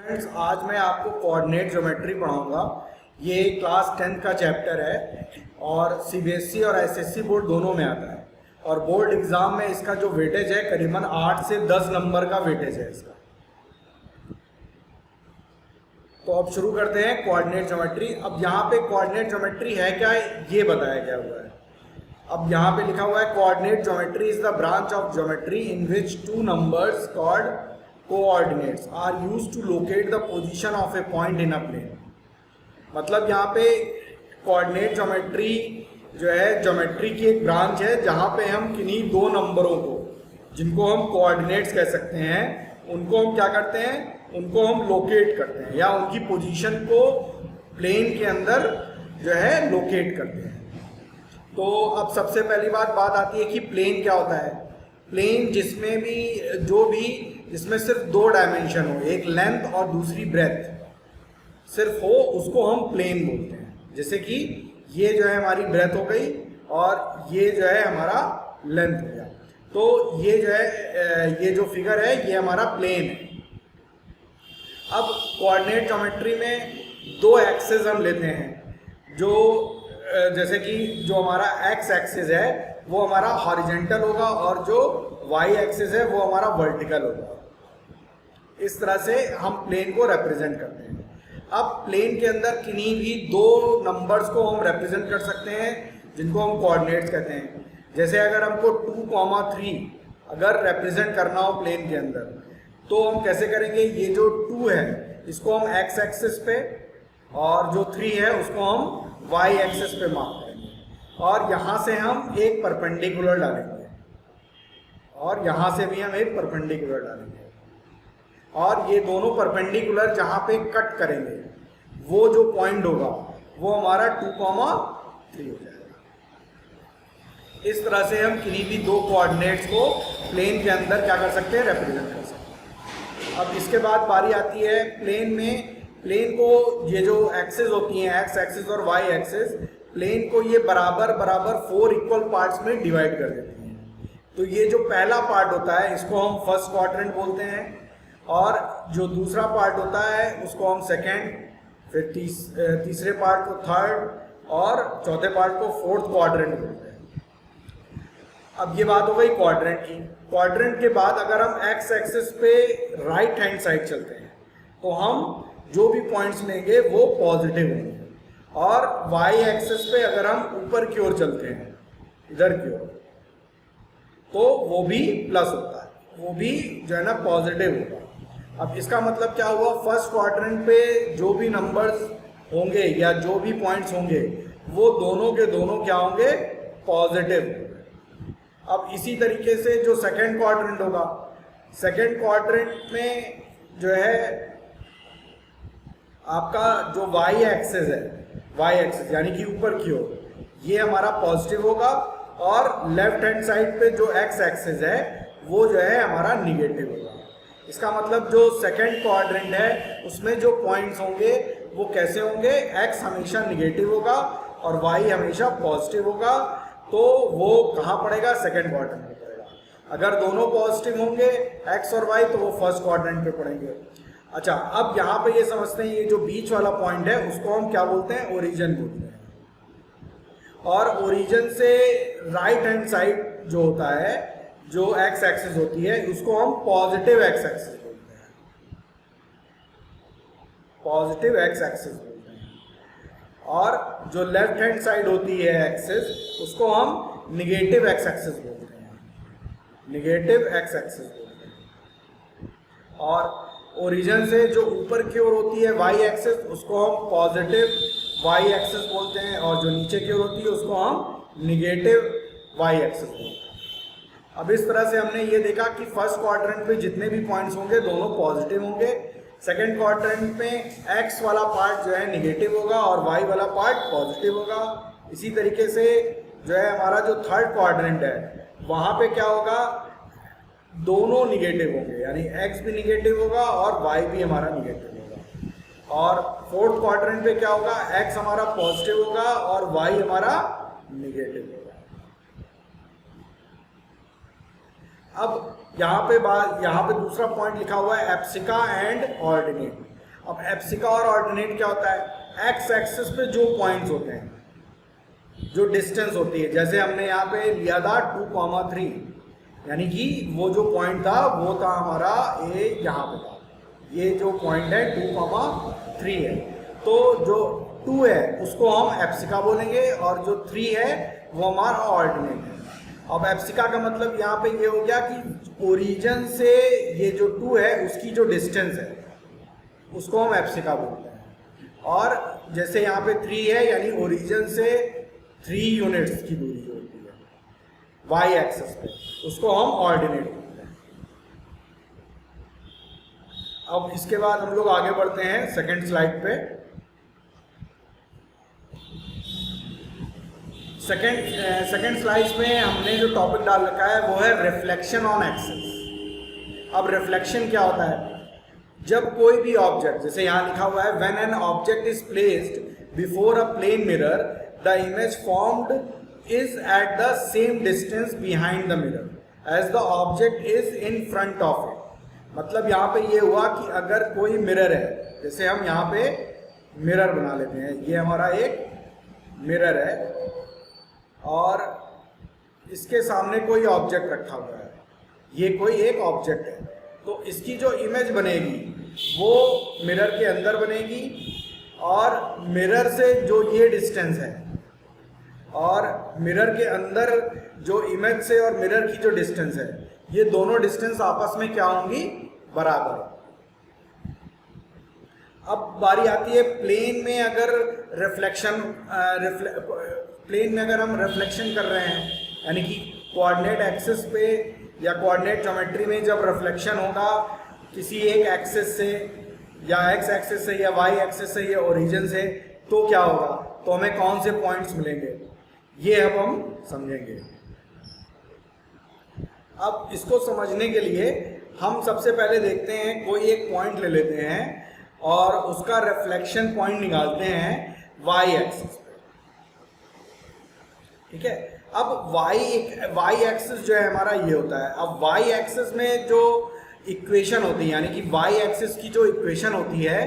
Friends, आज मैं आपको कोऑर्डिनेट ज्योमेट्री पढ़ाऊंगा। ये क्लास 10th का चैप्टर है और सीबीएसई और एसएससी बोर्ड दोनों में आता है और बोर्ड एग्जाम में इसका जो वेटेज है करीबन 8 से 10 नंबर का वेटेज है इसका। तो अब शुरू करते हैं कोऑर्डिनेट ज्योमेट्री। अब यहाँ पे कोऑर्डिनेट ज्योमेट्री है क्या, ये बताया गया हुआ है। अब यहाँ पे लिखा हुआ है coordinate geometry is the branch of geometry in which two numbers called coordinates are used to locate the position of a point in a plane। मतलब यहाँ पे कोऑर्डिनेट ज्योमेट्री जो है ज्योमेट्री की एक ब्रांच है जहाँ पे हम किन्हीं दो नंबरों को, जिनको हम कोऑर्डिनेट्स कह सकते हैं, उनको हम क्या करते हैं, उनको हम लोकेट करते हैं या उनकी पोजीशन को प्लेन के अंदर जो है लोकेट करते हैं। तो अब सबसे पहली बात आती है कि प्लेन क्या होता है। प्लेन जिसमें भी जिसमें सिर्फ दो डायमेंशन हो, एक लेंथ और दूसरी ब्रेथ सिर्फ हो, उसको हम प्लेन बोलते हैं। जैसे कि ये जो है हमारी ब्रेथ हो गई और ये जो है हमारा लेंथ हो गया, तो ये जो है ये जो फिगर है ये हमारा प्लेन है। अब कोऑर्डिनेट ज्योमेट्री में दो एक्सेस हम लेते हैं, जो जैसे कि जो हमारा एक्स एक्सिस है वो हमारा हॉरिजेंटल होगा और जो वाई एक्सिस है वो हमारा वर्टिकल होगा। इस तरह से हम प्लेन को रिप्रेजेंट करते हैं। अब प्लेन के अंदर किन्हीं भी दो नंबर्स को हम रिप्रेजेंट कर सकते हैं जिनको हम कोऑर्डिनेट्स कहते हैं। जैसे अगर हमको 2,3 अगर रिप्रेजेंट करना हो प्लेन के अंदर, तो हम कैसे करेंगे, ये जो 2 है इसको हम एक्स एक्सिस पे और जो 3 है उसको हम वाई एक्सिस पे मार्क करेंगे और यहाँ से हम एक परपेंडिकुलर डालेंगे और यहाँ से भी हम एक परपेंडिकुलर डालेंगे और ये दोनों परपेंडिकुलर जहाँ पे कट करेंगे वो जो पॉइंट होगा वो हमारा 2,3 हो जाएगा। इस तरह से हम किन्हीं भी दो कोऑर्डिनेट्स को प्लेन के अंदर क्या कर सकते हैं, रिप्रेजेंट कर सकते हैं। अब इसके बाद बारी आती है प्लेन में। प्लेन को ये जो एक्सिस होती हैं, एक्स एक्सिस और वाई एक्सिस, प्लेन को ये बराबर 4 इक्वल पार्ट्स में डिवाइड कर देती हैं। तो ये जो पहला पार्ट होता है इसको हम फर्स्ट क्वाड्रेंट बोलते हैं और जो दूसरा पार्ट होता है उसको हम सेकेंड, फिर तीसरे पार्ट को थर्ड और चौथे पार्ट को फोर्थ क्वाड्रेंट बोलते हैं। अब ये बात हो गई क्वाड्रेंट की। क्वाड्रेंट के बाद अगर हम एक्स एक्सिस पे राइट हैंड साइड चलते हैं तो हम जो भी पॉइंट्स लेंगे वो पॉजिटिव होंगे और वाई एक्सिस पे अगर हम ऊपर की ओर चलते हैं, इधर की ओर, तो वो भी प्लस होता है, वो भी जो है ना पॉजिटिव होगा। अब इसका मतलब क्या हुआ, फर्स्ट क्वाड्रेंट पे जो भी नंबर्स होंगे या जो भी पॉइंट्स होंगे वो दोनों के दोनों क्या होंगे, पॉजिटिव। अब इसी तरीके से जो सेकंड क्वाड्रेंट होगा, सेकंड क्वाड्रेंट में जो है आपका जो वाई एक्सिस है, वाई एक्सिस यानी कि ऊपर की ओर, ये हमारा पॉजिटिव होगा और लेफ्ट हैंड साइड पे जो एक्स एक्सिस है वो जो है हमारा निगेटिव होगा। इसका मतलब जो सेकंड क्वाड्रेंट है उसमें जो पॉइंट्स होंगे वो कैसे होंगे, एक्स हमेशा निगेटिव होगा और वाई हमेशा पॉजिटिव होगा। तो वो कहाँ पड़ेगा, सेकंड क्वाड्रेंट में पड़ेगा। अगर दोनों पॉजिटिव होंगे एक्स और वाई तो वो फर्स्ट क्वाड्रेंट पे पड़ेंगे। अच्छा, अब यहाँ पे ये समझते हैं ये जो बीच वाला पॉइंट है उसको हम क्या बोलते हैं, ओरिजिन बोलते हैं। और ओरिजिन से राइट हैंड साइड जो होता है, जो एक्स एक्सिस होती है, उसको हम पॉजिटिव एक्स एक्सिस बोलते हैं, पॉजिटिव एक्स एक्सिस बोलते हैं। और जो लेफ्ट हैंड साइड होती है एक्सिस, उसको हम निगेटिव एक्स एक्सिस बोलते हैं, निगेटिव एक्स एक्सिस बोलते हैं। और ओरिजिन से जो ऊपर की ओर होती है वाई एक्सिस, उसको हम पॉजिटिव वाई एक्सिस बोलते हैं और जो नीचे की ओर होती है उसको हम निगेटिव वाई एक्सिस बोलते हैं। अब इस तरह से हमने ये देखा कि फर्स्ट क्वाड्रेंट पे जितने भी पॉइंट्स होंगे दोनों पॉजिटिव होंगे, सेकंड क्वाड्रेंट में एक्स वाला पार्ट जो है निगेटिव होगा और वाई वाला पार्ट पॉजिटिव होगा। इसी तरीके से जो है हमारा जो थर्ड क्वाड्रेंट है वहाँ पे क्या होगा, दोनों निगेटिव होंगे, यानी एक्स भी निगेटिव होगा और वाई भी हमारा निगेटिव होगा। और फोर्थ क्वाड्रेंट पे क्या होगा, एक्स हमारा पॉजिटिव होगा और वाई हमारा निगेटिव होगा। अब यहाँ पे दूसरा पॉइंट लिखा हुआ है एप्सिका एंड ऑर्डिनेट। अब एप्सिका और ऑर्डिनेट क्या होता है, एक्स एक्सिस पे जो पॉइंट्स होते हैं, जो डिस्टेंस होती है, जैसे हमने यहाँ पे लिया था 2,3, यानी कि वो जो पॉइंट था वो था हमारा ए, यहाँ पे था, ये जो पॉइंट है 2,3 है, तो जो 2 है उसको हम एप्सिका बोलेंगे और जो 3 है वो हमारा ऑर्डिनेट है। अब एप्सिका का मतलब यहाँ पे ये हो गया कि ओरिजिन से ये जो 2 है उसकी जो डिस्टेंस है उसको हम एप्सिका बोलते हैं, और जैसे यहाँ पे 3 है यानी ओरिजिन से 3 यूनिट्स की दूरी जो होती है वाई एक्सिस पे, उसको हम ऑर्डिनेट बोलते हैं। अब इसके बाद हम लोग आगे बढ़ते हैं सेकंड स्लाइड पे। सेकंड स्लाइड में हमने जो टॉपिक डाल रखा है वो है रिफ्लेक्शन ऑन एक्सिस। अब रिफ्लेक्शन क्या होता है, जब कोई भी ऑब्जेक्ट, जैसे यहाँ लिखा हुआ है when an object is placed before a plane mirror the image formed is at the same distance behind the mirror as the object is in front of it. मतलब यहाँ पे ये हुआ कि अगर कोई मिरर है, जैसे हम यहाँ पे मिरर बना लेते हैं, ये हमारा एक मिरर है और इसके सामने कोई ऑब्जेक्ट रखा हुआ है, ये कोई एक ऑब्जेक्ट है, तो इसकी जो इमेज बनेगी वो मिरर के अंदर बनेगी और मिरर से जो ये डिस्टेंस है और मिरर के अंदर जो इमेज से और मिरर की जो डिस्टेंस है, ये दोनों डिस्टेंस आपस में क्या होंगी, बराबर। अब बारी आती है प्लेन में, अगर प्लेन में अगर हम रिफ्लेक्शन कर रहे हैं, यानी कि कोऑर्डिनेट एक्सिस पे या कोऑर्डिनेट ज्योमेट्री में जब रिफ्लेक्शन होगा किसी एक एक्सिस से या एक्स एक्सिस से या वाई एक्सिस से या ओरिजिन से, तो क्या होगा, तो हमें कौन से पॉइंट्स मिलेंगे, ये अब हम समझेंगे। अब इसको समझने के लिए हम सबसे पहले देखते हैं, कोई एक पॉइंट ले लेते हैं और उसका रिफ्लेक्शन पॉइंट निकालते हैं वाई एक्सिस पे, ठीक है। अब वाई एक्सिस जो है हमारा ये होता है। अब वाई एक्सिस में जो इक्वेशन होती है, यानी कि वाई एक्सिस की जो इक्वेशन होती है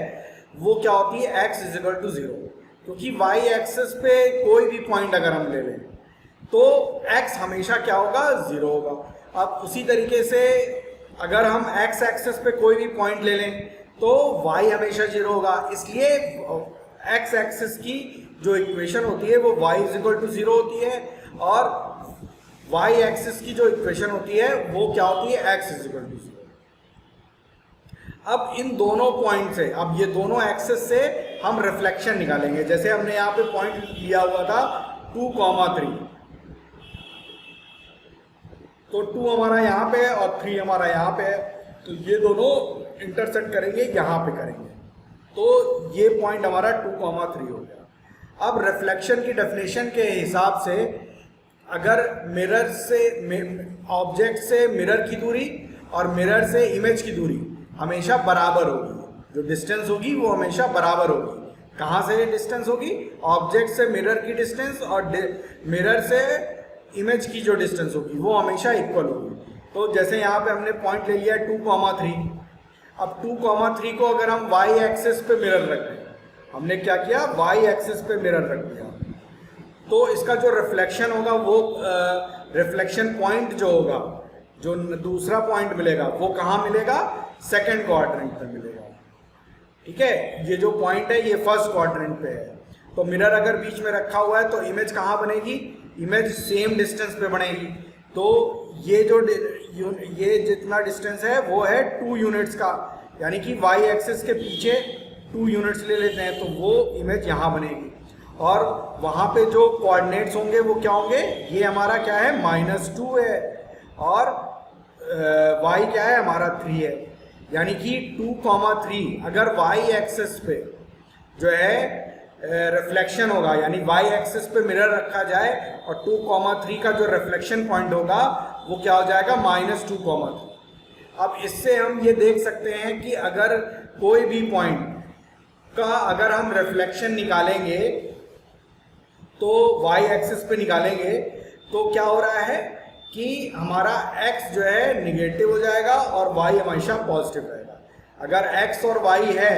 वो क्या होती है, x इज इक्वल टू 0, क्योंकि वाई एक्सिस पे कोई भी पॉइंट अगर हम ले लें तो x हमेशा क्या होगा, 0 होगा। अब उसी तरीके से अगर हम x एक्सिस पे कोई भी पॉइंट ले लें तो y हमेशा 0 होगा, इसलिए x एक्सिस की जो इक्वेशन होती है वो y इज इक्वल टू 0 होती है और y एक्सिस की जो इक्वेशन होती है वो क्या होती है, x इज इक्वल टू 0। अब इन दोनों पॉइंट से, अब ये दोनों एक्सिस से हम रिफ्लेक्शन निकालेंगे। जैसे हमने यहाँ पे पॉइंट लिया हुआ था 2,3, तो 2 हमारा यहाँ पे और 3 हमारा यहाँ पे है, तो ये दोनों इंटरसेक्ट करेंगे, यहाँ पे करेंगे, तो ये पॉइंट हमारा 2,3 हो गया। अब रिफ्लेक्शन की डेफिनेशन के हिसाब से अगर मिरर से ऑब्जेक्ट से मिरर की दूरी और मिरर से इमेज की दूरी हमेशा बराबर होगी, जो डिस्टेंस होगी वो हमेशा बराबर होगी। कहाँ से डिस्टेंस होगी, ऑब्जेक्ट से मिरर की डिस्टेंस और मिरर से इमेज की जो डिस्टेंस होगी वो हमेशा इक्वल होगी। तो जैसे यहाँ पे हमने पॉइंट ले लिया 2,3, अब 2,3 को अगर हम y एक्सिस पे मिरर रख दें, हमने क्या किया, y एक्सिस पे मिरर रख दिया, तो इसका जो रिफ्लेक्शन होगा वो रिफ्लेक्शन पॉइंट जो होगा, जो दूसरा पॉइंट मिलेगा वो कहाँ मिलेगा, सेकंड क्वाड्रेंट पे मिलेगा, ठीक है। ये जो पॉइंट है ये फर्स्ट क्वाड्रेंट पे है, तो मिरर अगर बीच में रखा हुआ है तो इमेज कहाँ बनेगी, इमेज सेम डिस्टेंस पे बनेगी। तो ये जितना डिस्टेंस है वो है 2 यूनिट्स का, यानी कि y एक्सिस के पीछे 2 यूनिट्स ले लेते हैं, तो वो इमेज यहाँ बनेगी। और वहाँ पे जो कोऑर्डिनेट्स होंगे वो क्या होंगे, ये हमारा क्या है, -2 है और y क्या है हमारा 3 है, यानी कि 2,3 अगर y एक्सिस पे जो है रिफ्लेक्शन होगा, यानी y एक्सिस पे मिरर रखा जाए और 2,3 का जो रिफ्लेक्शन पॉइंट होगा वो क्या हो जाएगा, -2,3। अब इससे हम ये देख सकते हैं कि अगर कोई भी पॉइंट का अगर हम रिफ्लेक्शन निकालेंगे तो y एक्सिस पे निकालेंगे तो क्या हो रहा है कि हमारा x जो है निगेटिव हो जाएगा और y हमेशा पॉजिटिव रहेगा। अगर x और y है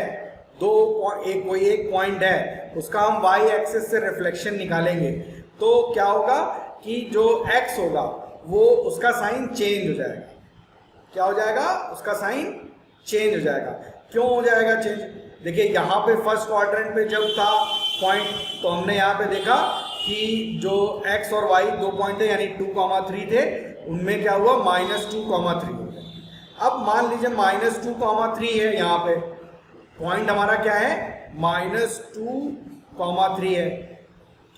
कोई एक पॉइंट है, उसका हम वाई एक्सिस से रिफ्लेक्शन निकालेंगे, तो क्या होगा कि जो एक्स होगा वो उसका साइन चेंज हो जाएगा। क्या हो जाएगा? उसका साइन चेंज हो जाएगा। क्यों हो जाएगा चेंज? देखिए यहाँ पे फर्स्ट क्वाड्रेंट पे जब था पॉइंट, तो हमने यहाँ पे देखा कि जो x और y दो पॉइंट थे यानी 2,3 थे, उनमें क्या हुआ -2,3 हो गया। अब मान लीजिए -2,3 है, यहाँ पे पॉइंट हमारा क्या है -2,3 है,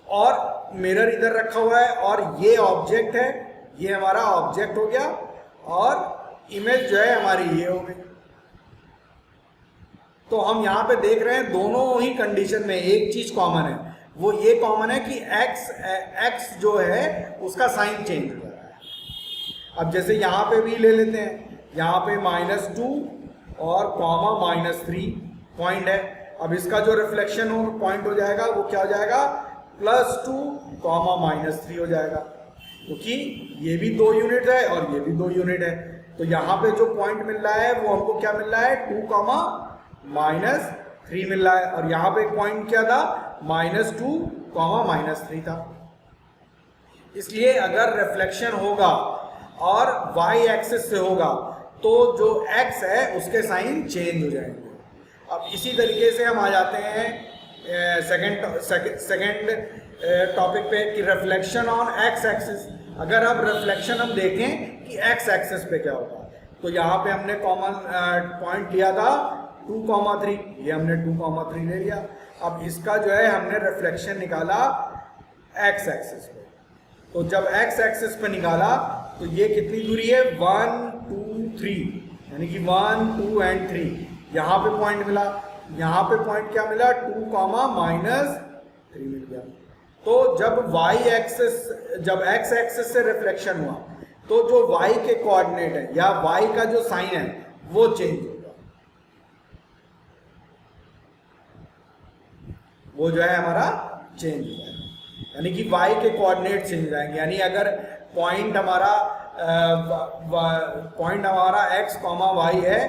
और मिरर इधर रखा हुआ है और ये ऑब्जेक्ट है, ये हमारा ऑब्जेक्ट हो गया और इमेज जो है हमारी ये हो गई। तो हम यहाँ पे देख रहे हैं दोनों ही कंडीशन में एक चीज कॉमन है, वो ये कॉमन है कि x जो है उसका साइन चेंज हो रहा है। अब जैसे यहाँ पे भी ले लेते हैं, यहाँ पे -2 और कॉमा -3 पॉइंट है। अब इसका जो रिफ्लेक्शन हो पॉइंट हो जाएगा वो क्या हो जाएगा +2 कॉमा -3 हो जाएगा, क्योंकि ये भी 2 यूनिट है और ये भी 2 यूनिट है। तो यहाँ पे जो पॉइंट मिल रहा है वो हमको क्या मिल रहा है 2 कॉमा -3 मिल रहा है, और यहाँ पे पॉइंट क्या था -2 कॉमा -3 था। इसलिए अगर रिफ्लेक्शन होगा और y एक्सिस से होगा तो जो x है उसके साइन चेंज हो जाएंगे। अब इसी तरीके से हम आ जाते हैं सेकंड टॉपिक पे कि रिफ्लेक्शन ऑन x एक्सिस। अगर अब रिफ्लेक्शन हम देखें कि x एक्सिस पे क्या होगा, तो यहाँ पे हमने कॉमन पॉइंट लिया था 2,3, ये हमने 2,3 ले लिया। अब इसका जो है हमने रिफ्लेक्शन निकाला x एक्सिस पे, तो जब x एक्सिस पे निकाला तो ये कितनी दूरी है 1 2 3, यानी कि 1 2 एंड 3 यहाँ पे पॉइंट मिला, यहाँ पे पॉइंट क्या मिला 2 कॉमा -3 मिल गया। तो जब y एक्सिस जब x एक्सिस से रिफ्लेक्शन हुआ तो जो y के कोऑर्डिनेट है या y का जो साइन है वो चेंज होगा, वो जो है हमारा चेंज हो जाएगा, यानी कि y के कोऑर्डिनेट चेंज हो जाएंगे। यानी अगर पॉइंट हमारा x, y है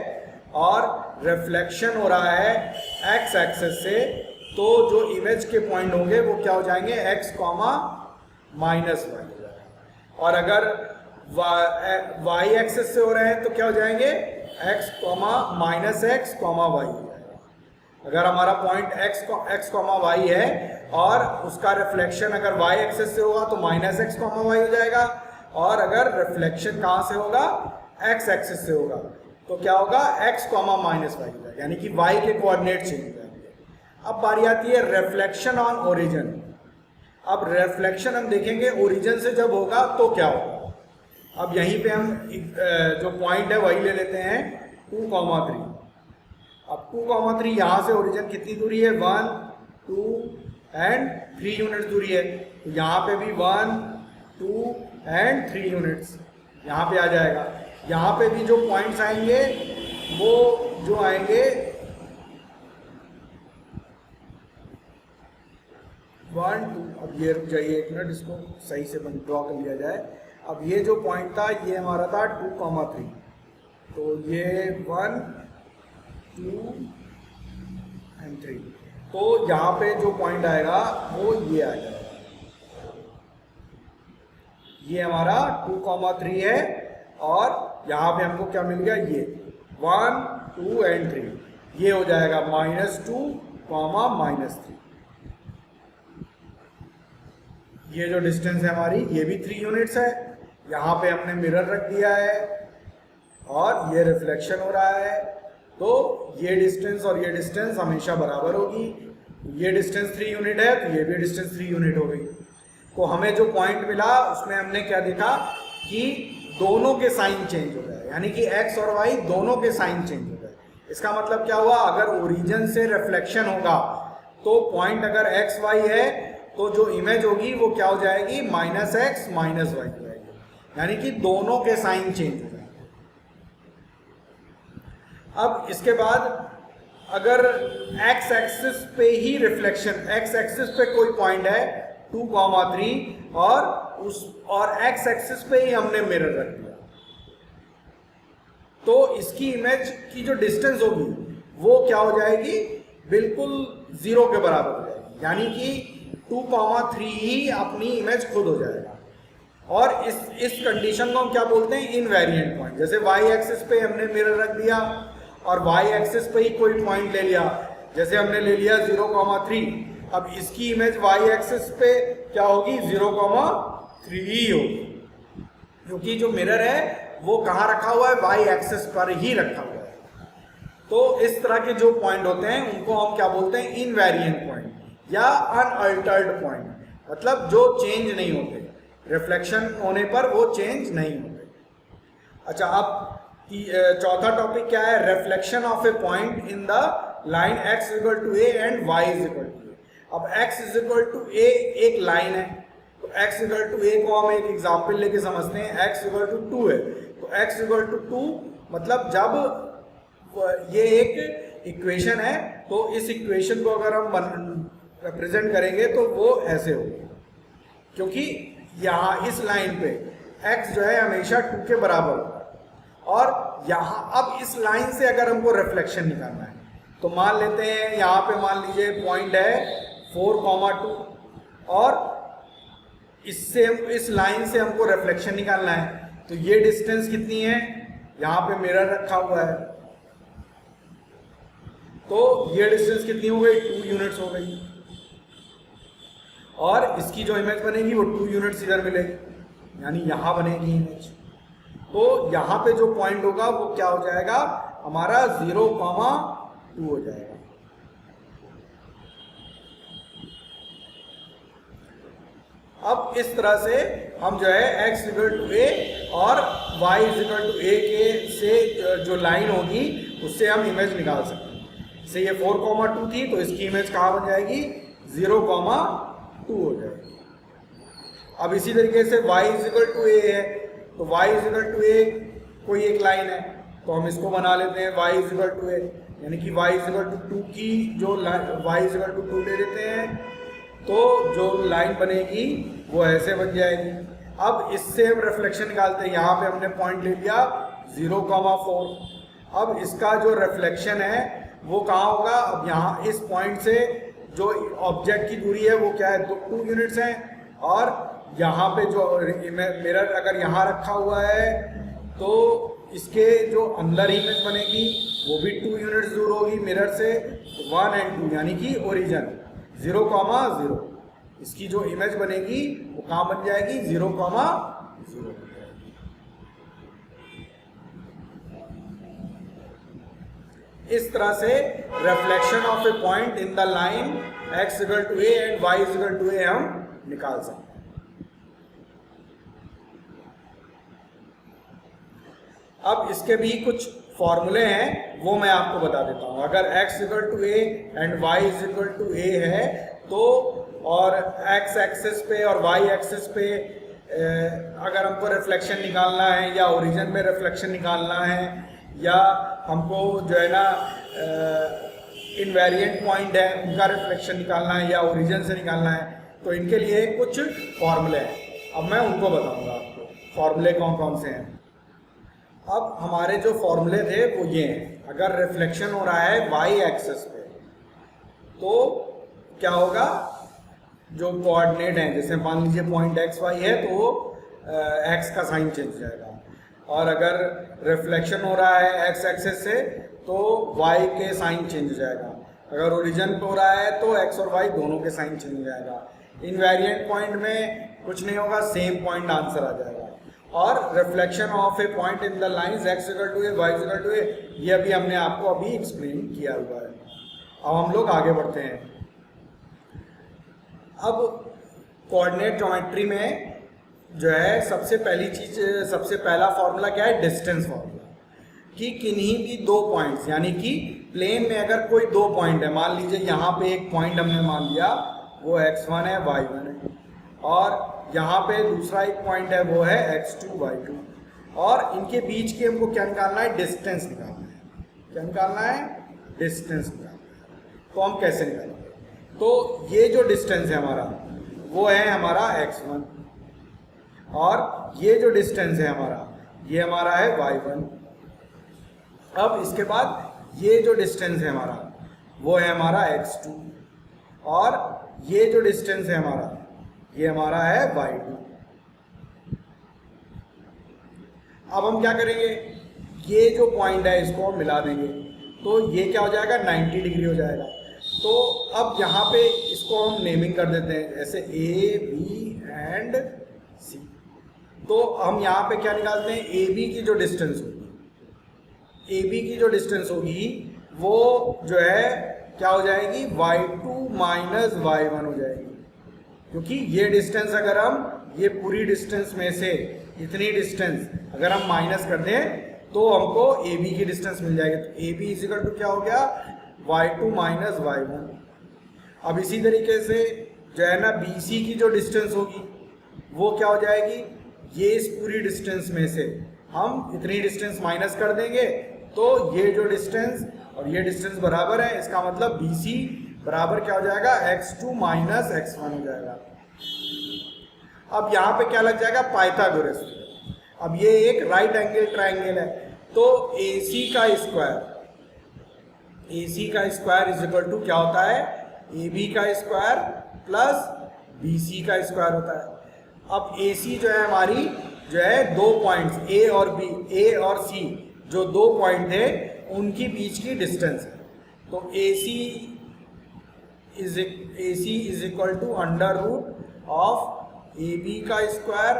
और रिफ्लेक्शन हो रहा है x एक्सिस से, तो जो इमेज के पॉइंट होंगे वो क्या हो जाएंगे x, -y हो जाएगा। और अगर y एक्सिस से हो रहे हैं तो क्या हो जाएंगे x, -x, y हो जाएगा। अगर हमारा पॉइंट x, y है और उसका रिफ्लेक्शन अगर y एक्सिस से होगा तो -x, y हो जाएगा, और अगर रिफ्लेक्शन कहाँ से होगा x एक्सिस से होगा तो क्या होगा x, -y हो जाएगा, यानी कि y के कोऑर्डिनेट चेंज हो जाएंगे। अब बारी आती है रिफ्लेक्शन ऑन ओरिजिन। अब रिफ्लेक्शन हम देखेंगे ओरिजिन से जब होगा तो क्या होगा। अब यहीं पे हम जो पॉइंट है वही ले लेते हैं 2,3। अब 2,3 यहाँ से ओरिजिन कितनी दूरी है 1 2 एंड 3 यूनिट्स दूरी है, तो यहाँ पे भी 1 2 एंड 3 यूनिट्स यहाँ पे आ जाएगा। यहाँ पे भी जो पॉइंट्स आएंगे वो जो आएंगे 1 2, अब ये रुक जाइए एक मिनट, इसको सही से ड्रॉ कर लिया जाए। अब ये जो पॉइंट था ये हमारा था 2,3, तो ये 1 2 एंड 3, तो यहाँ पे जो पॉइंट आएगा वो ये आ जाएगा, ये हमारा 2,3 है, और यहाँ पे हमको क्या मिल गया ये 1 2 एंड 3, ये हो जाएगा -2, -3। ये जो डिस्टेंस है हमारी ये भी 3 यूनिट्स है, यहाँ पे हमने मिरर रख दिया है और ये रिफ्लेक्शन हो रहा है, तो ये डिस्टेंस और ये डिस्टेंस हमेशा बराबर होगी। ये डिस्टेंस 3 यूनिट है तो ये भी डिस्टेंस 3 यूनिट हो गई। तो हमें जो पॉइंट मिला उसमें हमने क्या देखा कि दोनों के साइन चेंज हो गए, यानी कि x और y दोनों के साइन चेंज हो गए। इसका मतलब क्या हुआ, अगर ओरिजिन से रिफ्लेक्शन होगा तो पॉइंट अगर x y है तो जो इमेज होगी वो क्या हो जाएगी -x, -y हो जाएगी, यानी कि दोनों के साइन चेंज हो जाएंगे। अब इसके बाद अगर x एक्सिस पे ही रिफ्लेक्शन, x एक्सिस पे कोई पॉइंट है 2,3 और x एक्सिस पे ही हमने मिरर रख दिया, तो इसकी इमेज की जो डिस्टेंस होगी वो क्या हो जाएगी बिल्कुल 0 के बराबर हो जाएगी, यानी कि 2,3 ही अपनी इमेज खुद हो जाएगा। और इस कंडीशन को हम क्या बोलते हैं, इनवेरिएंट पॉइंट। जैसे वाई एक्सिस पे हमने मिरर रख दिया और वाई एक्सिस पे ही कोई पॉइंट ले लिया, जैसे हमने ले लिया 0,3, अब इसकी इमेज वाई एक्सिस पे क्या होगी, 0,3 ही होगी, क्योंकि जो मिरर है वो कहाँ रखा हुआ है, वाई एक्सिस पर ही रखा हुआ है। तो इस तरह के जो पॉइंट होते हैं उनको हम क्या बोलते हैं, इनवेरिएंट पॉइंट या अनअल्टर्ड पॉइंट, मतलब जो चेंज नहीं होते, रिफ्लेक्शन होने पर वो चेंज नहीं होते। अच्छा, अब चौथा टॉपिक क्या है, reflection of a point in the line x equal to a and y equal to a। अब x इक्वल टू a एक लाइन है, तो x इक्वल टू a को हम एक एग्जांपल लेके समझते हैं। x इक्वल टू 2 है, तो x इक्वल टू 2 मतलब जब ये एक इक्वेशन है, तो इस इक्वेशन को अगर हम रिप्रेजेंट करेंगे तो वो ऐसे होगी, क्योंकि यहाँ इस लाइन पे x जो है हमेशा 2 के बराबर होगा। और यहाँ अब इस लाइन से अगर हमको रिफ्लेक्शन निकालना है, तो मान लेते हैं यहाँ पे मान लीजिए पॉइंट है 4,2 और इससे इस लाइन से हमको रिफ्लेक्शन निकालना है, तो ये डिस्टेंस कितनी है, यहाँ पे मिरर रखा हुआ है, तो ये डिस्टेंस कितनी हो गई, 2 यूनिट्स हो गई। और इसकी जो इमेज बनेगी वो 2 यूनिट्स इधर मिलेगी, यानी यहाँ बनेगी इमेज। तो यहाँ पे जो पॉइंट होगा वो क्या हो जाएगा, हमारा 0,2 हो जाएगा। अब इस तरह से हम जो है x इक्वल टू a और y इक्वल टू a के से जो लाइन होगी उससे हम इमेज निकाल सकते हैं। जैसे ये 4,2 थी, तो इसकी इमेज कहाँ बन जाएगी, 0,2 हो जाएगी। अब इसी तरीके से y इक्वल टू a है, तो y इक्वल टू a कोई एक लाइन है, तो हम इसको बना लेते हैं y इक्वल टू a, यानी कि y इक्वल टू 2 की जो y इक्वल टू 2 ले लेते हैं, तो जो लाइन बनेगी वो ऐसे बन जाएगी। अब इससे हम रिफ्लेक्शन निकालते हैं, यहाँ पे हमने पॉइंट ले लिया 0,4। अब इसका जो रिफ्लेक्शन है वो कहाँ होगा, अब यहाँ इस पॉइंट से जो ऑब्जेक्ट की दूरी है वो क्या है, 2 यूनिट्स हैं, और यहाँ पे जो मिरर अगर यहाँ रखा हुआ है तो इसके जो अंदर इमेज बनेगी वो भी 2 यूनिट्स दूर होगी मिरर से, 1 और 2, यानी कि ओरिजिन 0,0। इसकी जो इमेज बनेगी वो कहाँ बन जाएगी, 0,0। इस तरह से reflection of a point in the line x equal to a and y equal to a हम निकाल सकते हैं। अब इसके भी कुछ फॉर्मूले हैं, वो मैं आपको बता देता हूँ। अगर x equal to a and y equal to a है, तो और x एक्सिस पे और y एक्सिस पे अगर हमको रिफ्लेक्शन निकालना है या ओरिजिन में रिफ्लेक्शन निकालना है, या हमको जो है ना इनवेरिएंट पॉइंट है उनका रिफ्लेक्शन निकालना है या ओरिजिन से निकालना है, तो इनके लिए कुछ फॉर्मूले हैं। अब मैं उनको बताऊंगा आपको फॉर्मूले कौन कौन से हैं। अब हमारे जो फॉर्मूले थे वो ये हैं, अगर रिफ्लेक्शन हो रहा है वाई एक्सिस पे तो क्या होगा, जो कोऑर्डिनेट हैं, जैसे मान लीजिए पॉइंट एक्स वाई है तो एक्स का साइन चेंज हो जाएगा, और अगर रिफ्लेक्शन हो रहा है एक्स एक्सिस से तो वाई के साइन चेंज हो जाएगा, अगर ओरिजिन पे हो रहा है तो एक्स और वाई दोनों के साइन चेंज हो जाएगा। इनवेरिएंट पॉइंट में कुछ नहीं होगा, सेम पॉइंट आंसर आ जाएगा। और reflection of a point in the lines x equal to a, y equal to a, ये अभी हमने आपको अभी एक्सप्लेन किया हुआ है। अब हम लोग आगे बढ़ते हैं। अब कोऑर्डिनेट ज्योमेट्री में जो है सबसे पहली चीज, सबसे पहला फॉर्मूला क्या है, डिस्टेंस फॉर्मूला, कि किन्हीं भी दो पॉइंट्स, यानी कि प्लेन में अगर कोई दो पॉइंट है, मान लीजिए यहाँ पे एक पॉइंट हमने मान लिया वो x1 है y1 है, और यहाँ पे दूसरा एक पॉइंट है वो है x2 y2, और इनके बीच के हमको क्या निकालना है, डिस्टेंस निकालना है। क्या निकालना है, डिस्टेंस निकालना है। तो हम कैसे निकालेंगे, तो ये जो डिस्टेंस है हमारा वो है हमारा x1, और ये जो डिस्टेंस है हमारा ये हमारा है y1। अब इसके बाद ये जो डिस्टेंस है हमारा वो है हमारा x2, और ये जो डिस्टेंस है हमारा, ये हमारा है y2। अब हम क्या करेंगे, ये जो पॉइंट है इसको हम मिला देंगे, तो ये क्या हो जाएगा, 90 डिग्री हो जाएगा। तो अब यहाँ पे इसको हम नेमिंग कर देते हैं, जैसे ए बी एंड सी। तो हम यहाँ पे क्या निकालते हैं, ए बी की जो डिस्टेंस होगी, ए बी की जो डिस्टेंस होगी वो जो है क्या हो जाएगी, y2 माइनस y1 हो जाएगी। क्योंकि ये डिस्टेंस अगर हम ये पूरी डिस्टेंस में से इतनी डिस्टेंस अगर हम माइनस कर दें तो हमको ए बी की डिस्टेंस मिल जाएगी। तो A B is equal to क्या हो गया, y2 माइनस y1। अब इसी तरीके से जो है ना बी सी की जो डिस्टेंस होगी वो क्या हो जाएगी, ये इस पूरी डिस्टेंस में से हम इतनी डिस्टेंस माइनस कर देंगे, तो ये जो डिस्टेंस और ये डिस्टेंस बराबर है, इसका मतलब बी सी बराबर क्या हो जाएगा, x2 माइनस x1 हो जाएगा। अब यहाँ पे क्या लग जाएगा, पाइथागोरस। अब ये एक राइट एंगल ट्राइंगल है, तो AC का स्क्वायर इज इक्वल टू क्या होता है, AB का स्क्वायर प्लस BC का स्क्वायर होता है। अब AC जो है हमारी जो है दो पॉइंट्स A और C जो दो पॉइंट थे उनकी बीच की डिस्टेंस है। तो AC is equal to under root of AB का स्क्वायर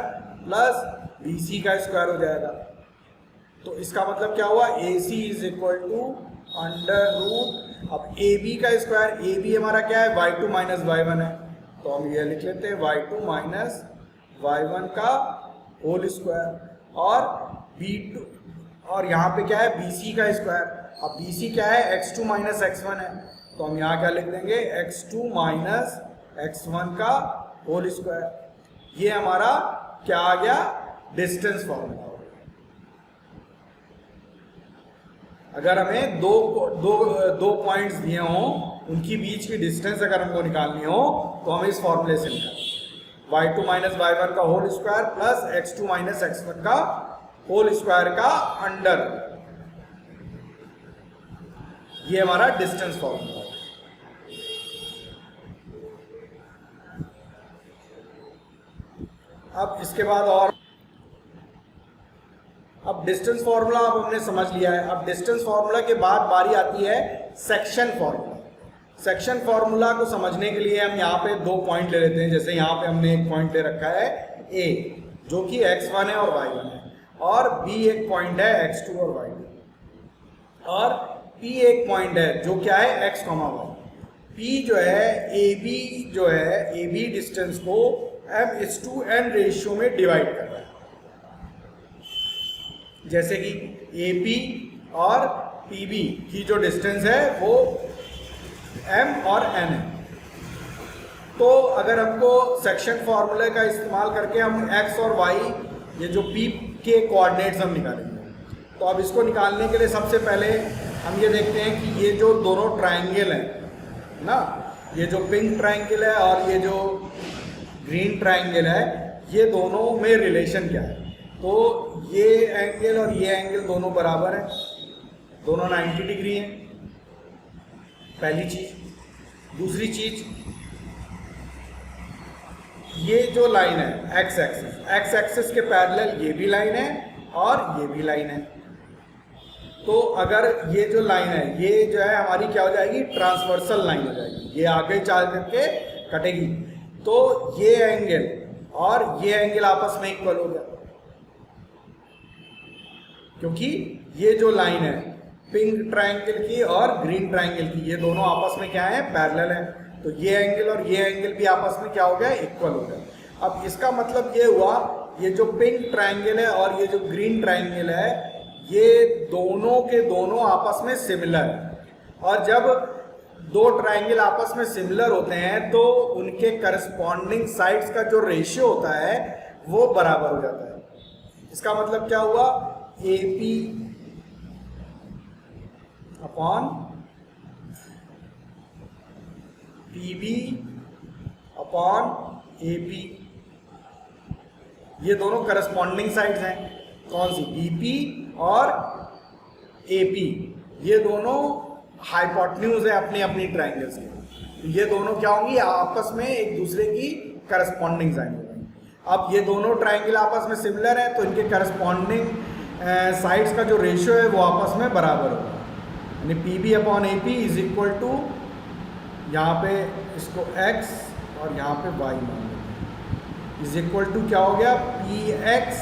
प्लस BC का स्क्वायर हो जाएगा। तो इसका मतलब क्या हुआ, AC is equal to under root, अब AB का स्क्वायर, AB हमारा क्या है, y2 माइनस y1 है, तो हम ये लिख लेते हैं y2 माइनस y1 का होल स्क्वायर, और B2 और यहाँ पे क्या है, BC का स्क्वायर। अब BC क्या है, x2 माइनस x1 है, तो हम यहाँ क्या लिख देंगे, x2 माइनस x1 का होल स्क्वायर। ये हमारा क्या आ गया, डिस्टेंस फॉर्मूला। अगर हमें दो पॉइंट्स दिए हों, उनकी बीच की डिस्टेंस अगर हमको निकालनी हो तो हम इस फॉर्मूले से निकालें, y2 माइनस y1 का whole square plus x2 minus x1 का होल स्क्वायर का अंडर, ये हमारा डिस्टेंस फॉर्मूला है। अब इसके बाद और, अब डिस्टेंस फॉर्मूला अब हमने समझ लिया है। अब डिस्टेंस फॉर्मूला के बाद बारी आती है सेक्शन फॉर्मूला। सेक्शन फॉर्मूला को समझने के लिए हम यहाँ पे दो पॉइंट ले लेते हैं। जैसे यहाँ पे हमने एक पॉइंट ले रखा है A, जो कि x1 है और y1 है, और B एक पॉइंट है x2 और y2, और P एक पॉइंट है जो क्या है x, y। P जो है AB डिस्टेंस को m/n रेशियो में डिवाइड कर रहा है। जैसे कि AP और PB की जो डिस्टेंस है वो m और n है। तो अगर हमको सेक्शन फॉर्मूले का इस्तेमाल करके हम x और y, ये जो P के कोऑर्डिनेट्स हम निकालेंगे, तो अब इसको निकालने के लिए सबसे पहले हम ये देखते हैं कि ये जो दोनों ट्रायंगल हैं ना, ये जो पिंक ट्रायंगल है और ये जो ग्रीन ट्रायंगल है, ये दोनों में रिलेशन क्या है। तो ये एंगल और ये एंगल दोनों बराबर हैं, दोनों 90 डिग्री हैं, पहली चीज। दूसरी चीज, ये जो लाइन है एक्स एक्सिस के पैरेलल ये भी लाइन है और ये भी लाइन है। तो अगर ये जो लाइन है ये जो है हमारी क्या हो जाएगी, ट्रांसवर्सल लाइन हो जाएगी, ये आगे चल करके कटेगी। तो ये एंगल और ये एंगल आपस में इक्वल हो गया, क्योंकि ये जो लाइन है पिंक ट्रायंगल की और ग्रीन ट्रायंगल की, ये दोनों आपस में क्या है, पैरेलल है। तो ये एंगल और ये एंगल भी आपस में क्या हो गया, इक्वल हो गया। अब इसका मतलब ये हुआ, ये जो पिंक ट्रायंगल है और ये जो ग्रीन ट्रायंगल है, ये दोनों के दोनों आपस में सिमिलर है। और जब दो ट्रायंगल आपस में सिमिलर होते हैं तो उनके करस्पॉन्डिंग साइड्स का जो रेशियो होता है वो बराबर हो जाता है। इसका मतलब क्या हुआ, AP upon PB upon AP, ये दोनों करस्पॉन्डिंग साइड्स हैं। कौन सी, BP और AP, ये दोनों हाइपोटेन्यूज है अपनी अपनी ट्राइंगल्स के, तो ये दोनों क्या होंगी, आपस में एक दूसरे की करस्पॉन्डिंग साइड होगी। अब ये दोनों ट्राइंगल आपस में सिमिलर है तो इनके करस्पॉन्डिंग साइड्स का जो रेशियो है वो आपस में बराबर होगा, यानी P B upon A P is equal to, यहाँ पे इसको x और यहाँ पे y मान लेते हैं, इज इक्वल टू क्या हो गया, पी एक्स